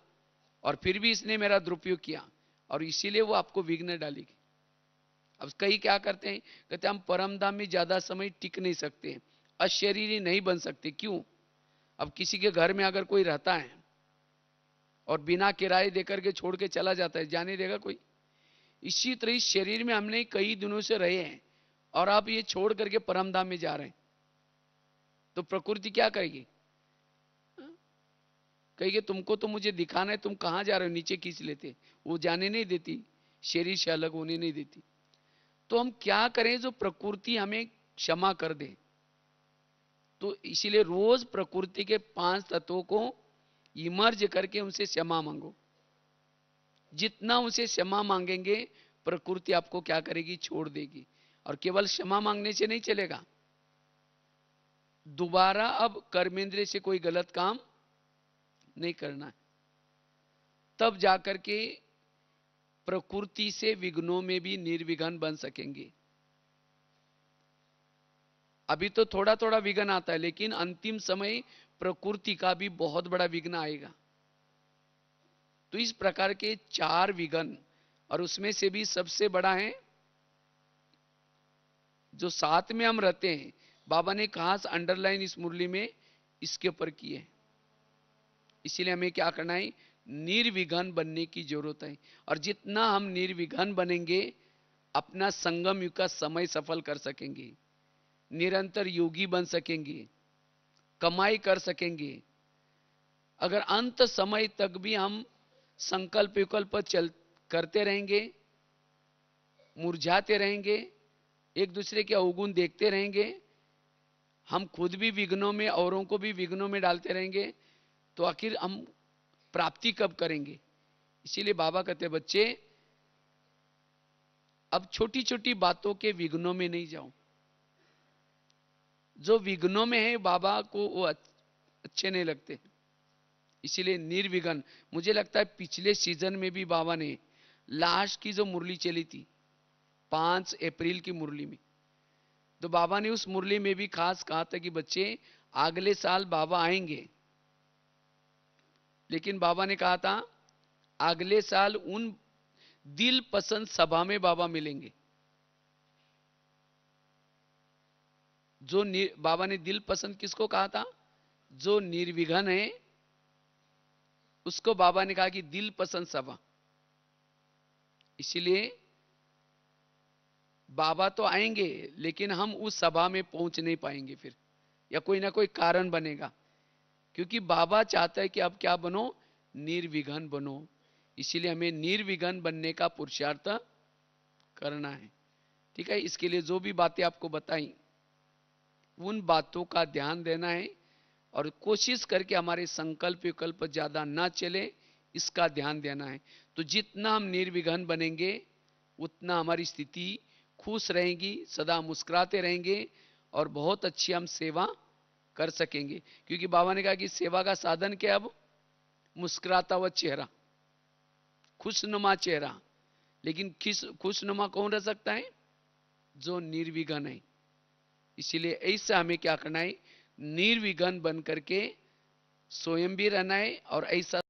और फिर भी इसने मेरा दुरुपयोग किया, और इसीलिए वो आपको विघ्न डालेगी। अब कई क्या करते हैं, कहते हम परम धाम में ज्यादा समय टिक नहीं सकते, अशरीरी नहीं बन सकते। क्यों? अब किसी के घर में अगर कोई रहता है और बिना किराए देकर के छोड़ के चला जाता है, जाने देगा कोई? इसी तरह इस शरीर में हमने कई दिनों से रहे हैं और आप ये छोड़ करके परम धाम में जा रहे हैं, तो प्रकृति क्या कहेगी? कहेगी तुमको तो मुझे दिखाना है, तुम कहां जा रहे हो, नीचे खींच लेते। वो जाने नहीं देती, शरीर से अलग होने नहीं देती। तो हम क्या करें जो प्रकृति हमें क्षमा कर दे। तो इसीलिए रोज प्रकृति के 5 तत्वों को इमर्ज करके उनसे क्षमा मांगो। जितना उनसे क्षमा मांगेंगे प्रकृति आपको क्या करेगी, छोड़ देगी। और केवल क्षमा मांगने से नहीं चलेगा, दोबारा अब कर्मेंद्रिय से कोई गलत काम नहीं करना है, तब जाकर के प्रकृति से विघ्नों में भी निर्विघ्न बन सकेंगे। अभी तो थोड़ा थोड़ा विघ्न आता है, लेकिन अंतिम समय प्रकृति का भी बहुत बड़ा विघ्न आएगा। तो इस प्रकार के 4 विघ्न, और उसमें से भी सबसे बड़ा है जो साथ में हम रहते हैं। बाबा ने खास अंडरलाइन इस मुरली में इसके ऊपर की है। इसीलिए हमें क्या करना है, निर्विघ्न बनने की जरूरत है। और जितना हम निर्विघ्न बनेंगे अपना संगम युग का समय सफल कर सकेंगे, निरंतर योगी बन सकेंगे, कमाई कर सकेंगे। अगर अंत समय तक भी हम संकल्प विकल्प चल करते रहेंगे, मुरझाते रहेंगे, एक दूसरे के अवगुण देखते रहेंगे, हम खुद भी विघ्नों में, औरों को भी विघ्नों में डालते रहेंगे, तो आखिर हम प्राप्ति कब करेंगे। इसीलिए बाबा कहते हैं बच्चे अब छोटी छोटी बातों के विघ्नों में नहीं जाओ। जो विघ्नों में है बाबा को वो अच्छे नहीं लगते। इसीलिए निर्विघ्न, मुझे लगता है पिछले सीजन में भी बाबा ने लास्ट की जो मुरली चली थी 5 अप्रैल की मुरली में, तो बाबा ने उस मुरली में भी खास कहा था कि बच्चे अगले साल बाबा आएंगे, लेकिन बाबा ने कहा था अगले साल उन दिल पसंद सभा में बाबा मिलेंगे। जो बाबा ने दिल पसंद किसको कहा था, जो निर्विघ्न है उसको बाबा ने कहा कि दिल पसंद सभा। इसीलिए बाबा तो आएंगे लेकिन हम उस सभा में पहुंच नहीं पाएंगे फिर, या कोई ना कोई कारण बनेगा, क्योंकि बाबा चाहता है कि अब क्या बनो, निर्विघ्न बनो। इसीलिए हमें निर्विघ्न बनने का पुरुषार्थ करना है। ठीक है, इसके लिए जो भी बातें आपको बताई उन बातों का ध्यान देना है, और कोशिश करके हमारे संकल्प विकल्प ज्यादा ना चले इसका ध्यान देना है। तो जितना हम निर्विघ्न बनेंगे उतना हमारी स्थिति खुश रहेगी, सदा मुस्कुराते रहेंगे और बहुत अच्छी हम सेवा कर सकेंगे। क्योंकि बाबा ने कहा कि सेवा का साधन क्या, अब मुस्कुराता हुआ चेहरा, खुशनुमा चेहरा। लेकिन खुशनुमा कौन रह सकता है, जो निर्विघ्न है। इसीलिए ऐसा हमें क्या करना है, निर्विघ्न बन करके स्वयं भी रहना है और ऐसा